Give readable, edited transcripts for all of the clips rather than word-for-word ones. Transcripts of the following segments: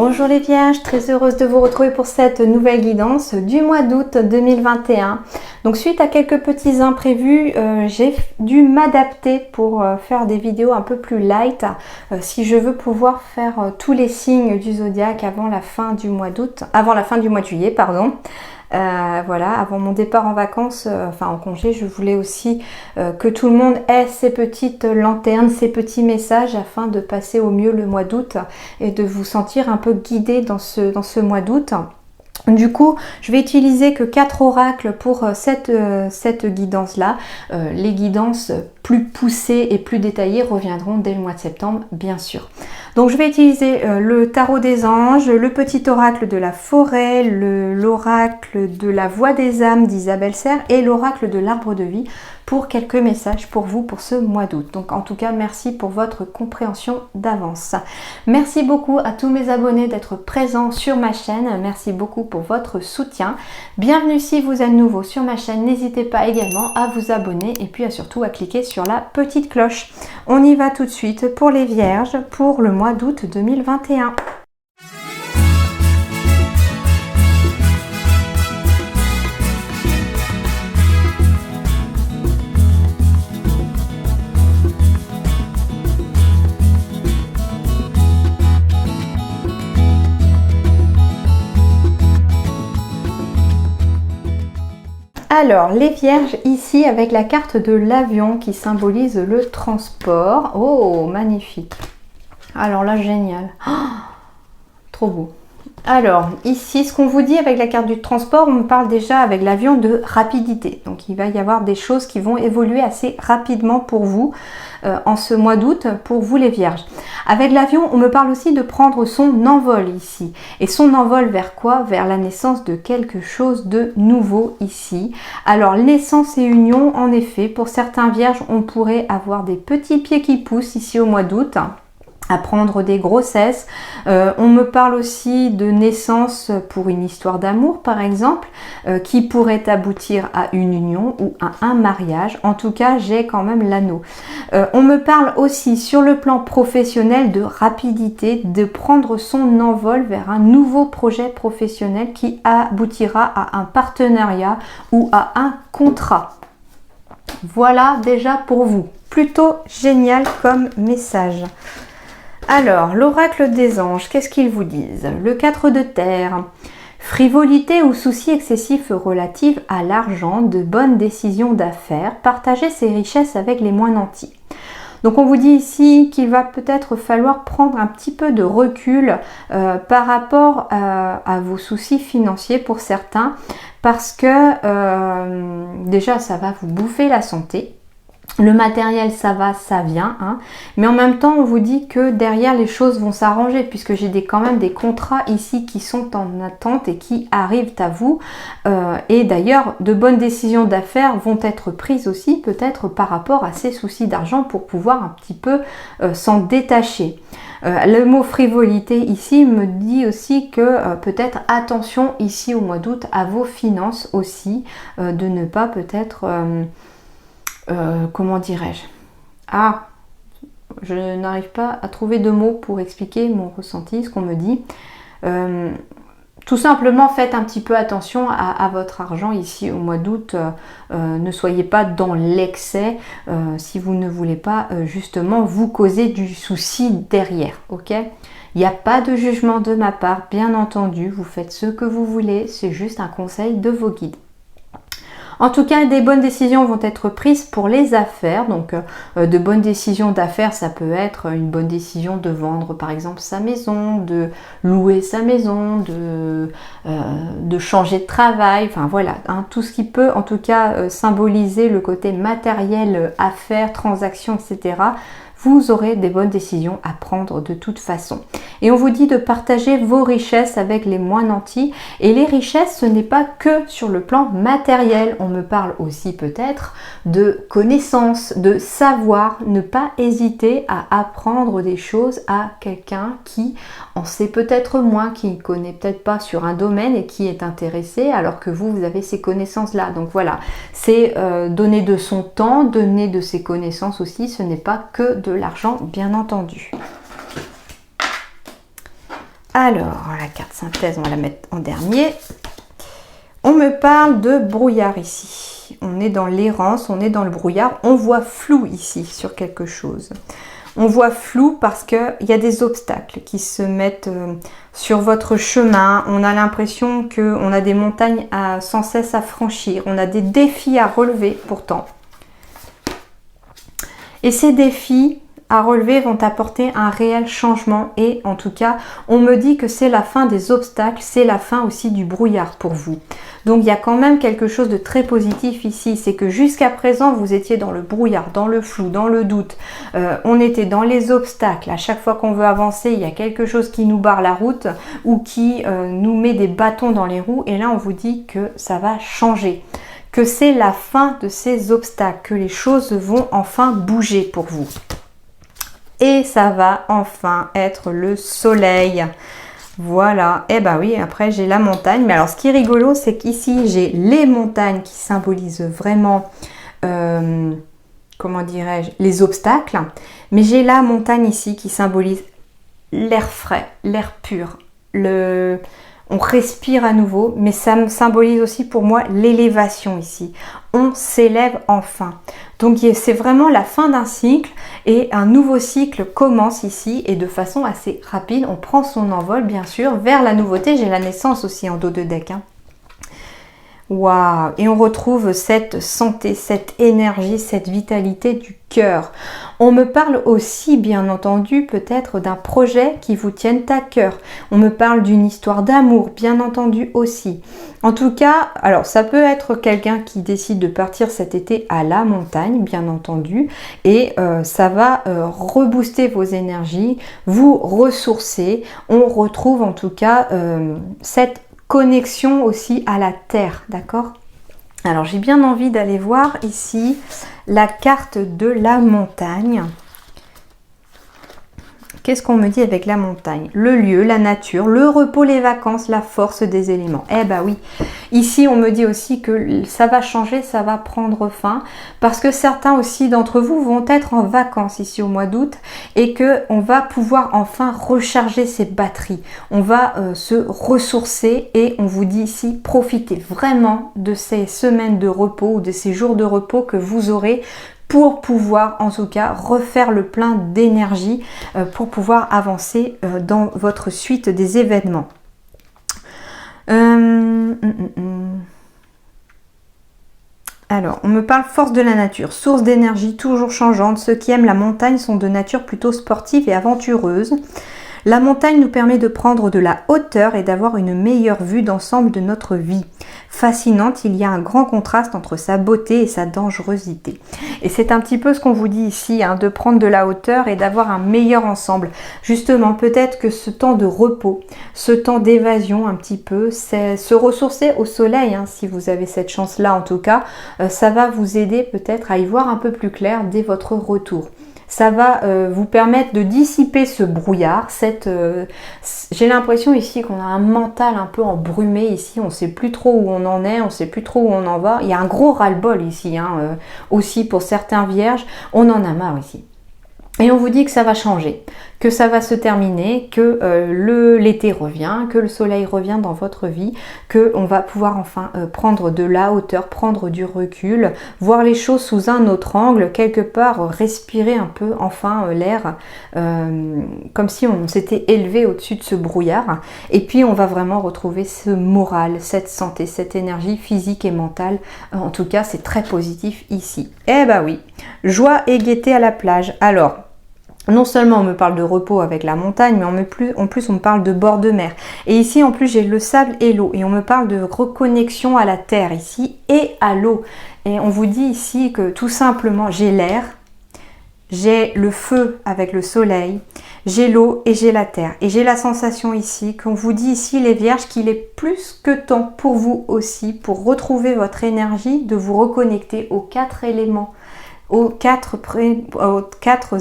Bonjour les Vierges, très heureuse de vous retrouver pour cette nouvelle guidance du mois d'août 2021. Donc suite à quelques petits imprévus, j'ai dû m'adapter pour faire des vidéos un peu plus light si je veux pouvoir faire tous les signes du zodiaque avant la fin du mois d'août, avant la fin du mois de juillet, pardon. Voilà, avant mon départ en vacances, enfin en congé, je voulais aussi que tout le monde ait ses petites lanternes, ses petits messages afin de passer au mieux le mois d'août et de vous sentir un peu guidé dans ce mois d'août. Du coup, je vais utiliser que 4 oracles pour cette guidance-là. Les guidances plus poussées et plus détaillées reviendront dès le mois de septembre, bien sûr. Donc, je vais utiliser le tarot des anges, le petit oracle de la forêt, l'oracle de la voix des âmes d'Isabelle Serre et l'oracle de l'arbre de vie pour quelques messages pour vous pour ce mois d'août. Donc en tout cas, merci pour votre compréhension d'avance. Merci beaucoup à tous mes abonnés d'être présents sur ma chaîne. Merci beaucoup pour votre soutien. Bienvenue si vous êtes nouveau sur ma chaîne. N'hésitez pas également à vous abonner et puis surtout à cliquer sur la petite cloche. On y va tout de suite pour les Vierges pour le mois d'août 2021. Alors, les Vierges, ici, avec la carte de l'avion qui symbolise le transport. Oh, magnifique. Alors là, génial. Oh, trop beau. Alors, ici, ce qu'on vous dit avec la carte du transport, on me parle déjà avec l'avion de rapidité. Donc, il va y avoir des choses qui vont évoluer assez rapidement pour vous en ce mois d'août, pour vous les Vierges. Avec l'avion, on me parle aussi de prendre son envol ici. Et son envol vers quoi? Vers la naissance de quelque chose de nouveau ici. Alors, naissance et union, en effet, pour certains Vierges, on pourrait avoir des petits pieds qui poussent ici au mois d'août. À prendre des grossesses. On me parle aussi de naissance pour une histoire d'amour par exemple, qui pourrait aboutir à une union ou à un mariage. En tout cas, j'ai quand même l'anneau. On me parle aussi sur le plan professionnel de rapidité, de prendre son envol vers un nouveau projet professionnel qui aboutira à un partenariat ou à un contrat. Voilà déjà pour vous. Plutôt génial comme message. Alors, l'oracle des anges, qu'est-ce qu'ils vous disent? Le 4 de terre, frivolité ou soucis excessifs relatifs à l'argent, de bonnes décisions d'affaires, partager ses richesses avec les moins nantis. Donc on vous dit ici qu'il va peut-être falloir prendre un petit peu de recul par rapport à vos soucis financiers pour certains, parce que déjà ça va vous bouffer la santé. Le matériel, ça va, ça vient, hein. Mais en même temps, on vous dit que derrière, les choses vont s'arranger puisque j'ai quand même des contrats ici qui sont en attente et qui arrivent à vous. Et d'ailleurs, de bonnes décisions d'affaires vont être prises aussi, peut-être par rapport à ces soucis d'argent pour pouvoir un petit peu s'en détacher. Le mot frivolité ici me dit aussi que peut-être attention ici au mois d'août à vos finances aussi, de ne pas peut-être... comment dirais-je? Ah, je n'arrive pas à trouver de mots pour expliquer mon ressenti, ce qu'on me dit. Tout simplement, faites un petit peu attention à votre argent ici au mois d'août. Ne soyez pas dans l'excès si vous ne voulez pas justement vous causer du souci derrière, ok? Il n'y a pas de jugement de ma part, bien entendu. Vous faites ce que vous voulez, c'est juste un conseil de vos guides. En tout cas, des bonnes décisions vont être prises pour les affaires. Donc, de bonnes décisions d'affaires, ça peut être une bonne décision de vendre, par exemple, sa maison, de louer sa maison, de changer de travail. Enfin, voilà, hein, tout ce qui peut, en tout cas, symboliser le côté matériel, affaires, transactions, etc. Vous aurez des bonnes décisions à prendre de toute façon. Et on vous dit de partager vos richesses avec les moins nantis. Et les richesses, ce n'est pas que sur le plan matériel. On me parle aussi peut-être de connaissances, de savoir. Ne pas hésiter à apprendre des choses à quelqu'un qui en sait peut-être moins, qui ne connaît peut-être pas sur un domaine et qui est intéressé, alors que vous avez ces connaissances-là. Donc voilà, c'est donner de son temps, donner de ses connaissances aussi. Ce n'est pas que de l'argent, bien entendu. Alors, la carte synthèse, on va la mettre en dernier. On me parle de brouillard ici. On est dans l'errance, on est dans le brouillard. On voit flou ici sur quelque chose. On voit flou parce qu'il y a des obstacles qui se mettent sur votre chemin. On a l'impression qu'on a des montagnes sans cesse à franchir. On a des défis à relever pourtant. Et ces défis à relever vont apporter un réel changement et en tout cas, on me dit que c'est la fin des obstacles, c'est la fin aussi du brouillard pour vous. Donc il y a quand même quelque chose de très positif ici, c'est que jusqu'à présent, vous étiez dans le brouillard, dans le flou, dans le doute, on était dans les obstacles. À chaque fois qu'on veut avancer, il y a quelque chose qui nous barre la route ou qui nous met des bâtons dans les roues et là, on vous dit que ça va changer. Que c'est la fin de ces obstacles, que les choses vont enfin bouger pour vous. Et ça va enfin être le soleil. Voilà. Et bah oui, après j'ai la montagne. Mais alors ce qui est rigolo, c'est qu'ici j'ai les montagnes qui symbolisent vraiment, comment dirais-je, les obstacles. Mais j'ai la montagne ici qui symbolise l'air frais, l'air pur. On respire à nouveau, mais ça me symbolise aussi pour moi l'élévation ici. On s'élève enfin. Donc c'est vraiment la fin d'un cycle et un nouveau cycle commence ici et de façon assez rapide. On prend son envol bien sûr vers la nouveauté. J'ai la naissance aussi en dos de deck. Waouh! Et on retrouve cette santé, cette énergie, cette vitalité du cœur. On me parle aussi, bien entendu, peut-être d'un projet qui vous tienne à cœur. On me parle d'une histoire d'amour, bien entendu aussi. En tout cas, alors ça peut être quelqu'un qui décide de partir cet été à la montagne, bien entendu, et ça va rebooster vos énergies, vous ressourcer. On retrouve en tout cas cette connexion aussi à la terre, d'accord? Alors j'ai bien envie d'aller voir ici la carte de la montagne. Qu'est-ce qu'on me dit avec la montagne? Le lieu, la nature, le repos, les vacances, la force des éléments. Eh ben oui, ici on me dit aussi que ça va changer, ça va prendre fin parce que certains aussi d'entre vous vont être en vacances ici au mois d'août et que on va pouvoir enfin recharger ses batteries. On va se ressourcer et on vous dit ici profitez vraiment de ces semaines de repos ou de ces jours de repos que vous aurez pour pouvoir en tout cas refaire le plein d'énergie pour pouvoir avancer dans votre suite des événements. Alors, on me parle force de la nature, source d'énergie toujours changeante. Ceux qui aiment la montagne sont de nature plutôt sportive et aventureuse. La montagne nous permet de prendre de la hauteur et d'avoir une meilleure vue d'ensemble de notre vie. Fascinante, il y a un grand contraste entre sa beauté et sa dangerosité. Et c'est un petit peu ce qu'on vous dit ici, hein, de prendre de la hauteur et d'avoir un meilleur ensemble. Justement, peut-être que ce temps de repos, ce temps d'évasion un petit peu, c'est se ressourcer au soleil, hein, si vous avez cette chance-là en tout cas, ça va vous aider peut-être à y voir un peu plus clair dès votre retour. Ça va vous permettre de dissiper ce brouillard. J'ai l'impression ici qu'on a un mental un peu embrumé ici. On ne sait plus trop où on en est, on ne sait plus trop où on en va. Il y a un gros ras-le-bol ici, hein, aussi pour certains vierges. On en a marre ici. Et on vous dit que ça va changer, que ça va se terminer, que l'été revient, que le soleil revient dans votre vie, qu'on va pouvoir enfin prendre de la hauteur, prendre du recul, voir les choses sous un autre angle, quelque part respirer un peu enfin l'air, comme si on s'était élevé au-dessus de ce brouillard. Et puis on va vraiment retrouver ce moral, cette santé, cette énergie physique et mentale. En tout cas, c'est très positif ici. Eh ben oui, joie et gaieté à la plage. Alors, non seulement on me parle de repos avec la montagne, mais en plus on me parle de bord de mer. Et ici en plus j'ai le sable et l'eau. Et on me parle de reconnexion à la terre ici et à l'eau. Et on vous dit ici que tout simplement j'ai l'air, j'ai le feu avec le soleil, j'ai l'eau et j'ai la terre. Et j'ai la sensation ici qu'on vous dit ici les vierges qu'il est plus que temps pour vous aussi, pour retrouver votre énergie, de vous reconnecter aux 4 éléments. Aux quatre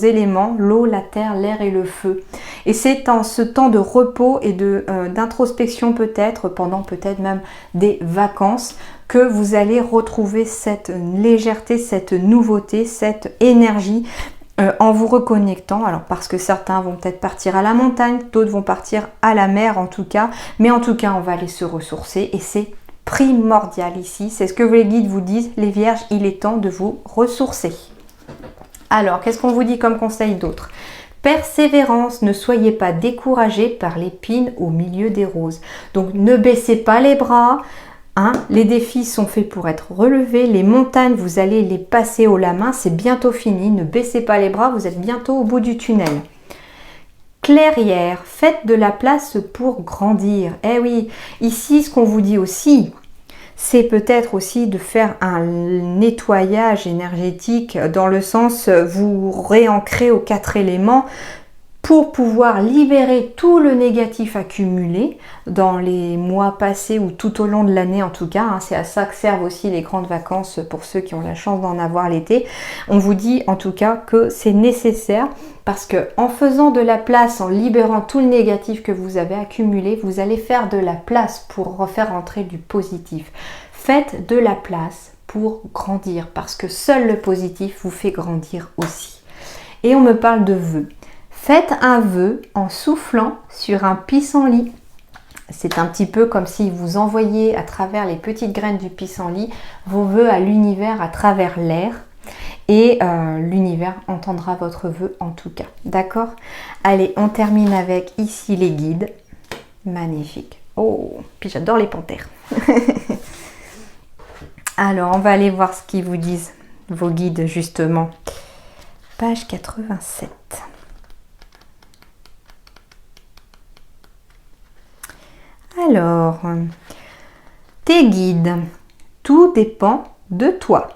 éléments, l'eau, la terre, l'air et le feu. Et c'est en ce temps de repos et d'introspection peut-être, pendant peut-être même des vacances, que vous allez retrouver cette légèreté, cette nouveauté, cette énergie en vous reconnectant, alors parce que certains vont peut-être partir à la montagne, d'autres vont partir à la mer en tout cas, mais en tout cas on va aller se ressourcer et c'est primordial ici, c'est ce que les guides vous disent, les vierges, il est temps de vous ressourcer. Alors, qu'est-ce qu'on vous dit comme conseil d'autre? Persévérance, ne soyez pas découragés par l'épine au milieu des roses. Donc ne baissez pas les bras, hein. Les défis sont faits pour être relevés, les montagnes, vous allez les passer haut la main, c'est bientôt fini, ne baissez pas les bras, vous êtes bientôt au bout du tunnel. Clairière, faites de la place pour grandir. Eh oui, ici ce qu'on vous dit aussi, c'est peut-être aussi de faire un nettoyage énergétique dans le sens vous réancrer aux 4 éléments pour pouvoir libérer tout le négatif accumulé dans les mois passés ou tout au long de l'année en tout cas. Hein, c'est à ça que servent aussi les grandes vacances pour ceux qui ont la chance d'en avoir l'été. On vous dit en tout cas que c'est nécessaire parce que en faisant de la place, en libérant tout le négatif que vous avez accumulé, vous allez faire de la place pour refaire entrer du positif. Faites de la place pour grandir parce que seul le positif vous fait grandir aussi. Et on me parle de vœux. Faites un vœu en soufflant sur un pissenlit. C'est un petit peu comme si vous envoyiez à travers les petites graines du pissenlit vos vœux à l'univers à travers l'air. Et l'univers entendra votre vœu en tout cas. D'accord? Allez, on termine avec ici les guides. Magnifique. Oh, puis j'adore les panthères. Alors, on va aller voir ce qu'ils vous disent, vos guides justement. Page 87. Alors, tes guides, tout dépend de toi.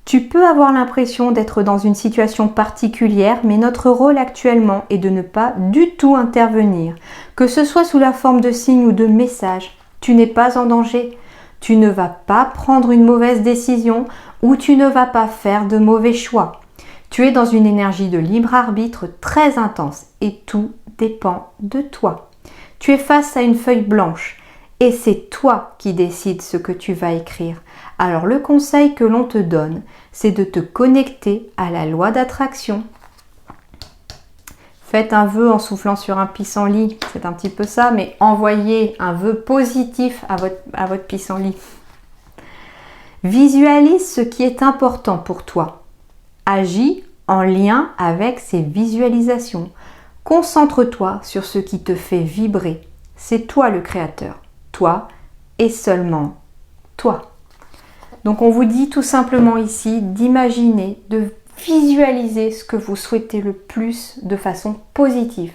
Tu peux avoir l'impression d'être dans une situation particulière, mais notre rôle actuellement est de ne pas du tout intervenir. Que ce soit sous la forme de signes ou de messages, tu n'es pas en danger. Tu ne vas pas prendre une mauvaise décision ou tu ne vas pas faire de mauvais choix. Tu es dans une énergie de libre arbitre très intense et tout dépend de toi. Tu es face à une feuille blanche et c'est toi qui décides ce que tu vas écrire. Alors le conseil que l'on te donne, c'est de te connecter à la loi d'attraction. Faites un vœu en soufflant sur un pissenlit, c'est un petit peu ça, mais envoyez un vœu positif à votre pissenlit. Visualise ce qui est important pour toi. Agis en lien avec ces visualisations. Concentre-toi sur ce qui te fait vibrer. C'est toi le créateur. Toi et seulement toi. Donc on vous dit tout simplement ici d'imaginer, de visualiser ce que vous souhaitez le plus de façon positive.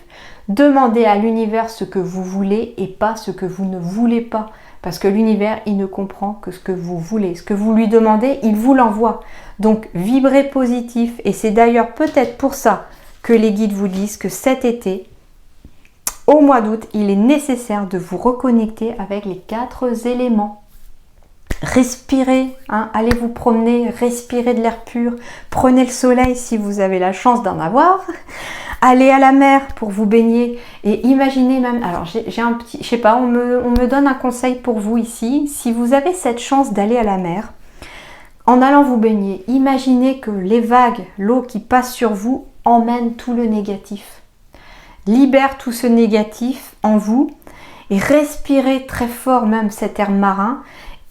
Demandez à l'univers ce que vous voulez et pas ce que vous ne voulez pas. Parce que l'univers, il ne comprend que ce que vous voulez. Ce que vous lui demandez, il vous l'envoie. Donc vibrez positif. Et c'est d'ailleurs peut-être pour ça que les guides vous disent que cet été, au mois d'août, il est nécessaire de vous reconnecter avec les 4 éléments. Respirez, hein, allez vous promener, respirez de l'air pur, prenez le soleil si vous avez la chance d'en avoir, allez à la mer pour vous baigner et imaginez même, alors j'ai un petit, je sais pas, on me donne un conseil pour vous ici, si vous avez cette chance d'aller à la mer, en allant vous baigner, imaginez que les vagues, l'eau qui passe sur vous emmène tout le négatif, libère tout ce négatif en vous et respirez très fort même cet air marin.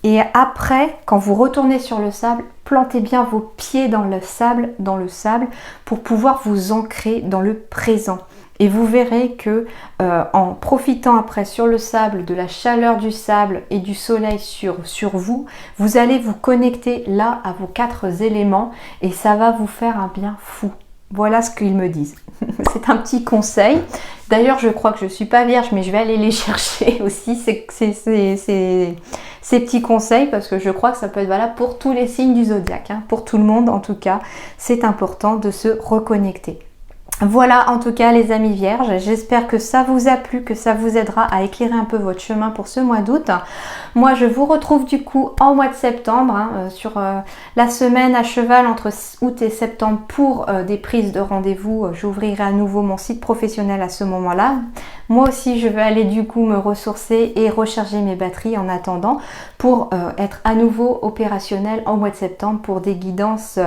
Et après, quand vous retournez sur le sable, plantez bien vos pieds dans le sable pour pouvoir vous ancrer dans le présent. Et vous verrez que en profitant après sur le sable, de la chaleur du sable et du soleil sur vous, vous allez vous connecter là à vos 4 éléments et ça va vous faire un bien fou. Voilà ce qu'ils me disent. C'est un petit conseil. D'ailleurs, je crois que je ne suis pas vierge, mais je vais aller les chercher aussi, ces petits conseils, parce que je crois que ça peut être valable pour tous les signes du zodiaque. Hein. Pour tout le monde, en tout cas, c'est important de se reconnecter. Voilà en tout cas les amis vierges, j'espère que ça vous a plu, que ça vous aidera à éclairer un peu votre chemin pour ce mois d'août. Moi je vous retrouve du coup en mois de septembre, hein, sur la semaine à cheval entre août et septembre pour des prises de rendez-vous. J'ouvrirai à nouveau mon site professionnel à ce moment-là. Moi aussi, je vais aller du coup me ressourcer et recharger mes batteries en attendant pour être à nouveau opérationnel en mois de septembre pour des guidances,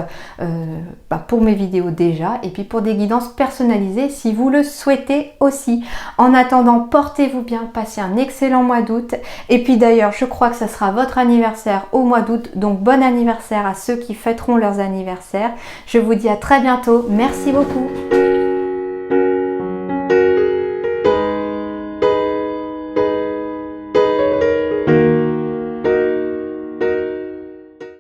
pour mes vidéos déjà, et puis pour des guidances personnalisées si vous le souhaitez aussi. En attendant, portez-vous bien, passez un excellent mois d'août. Et puis d'ailleurs, je crois que ça sera votre anniversaire au mois d'août, donc bon anniversaire à ceux qui fêteront leurs anniversaires. Je vous dis à très bientôt. Merci beaucoup.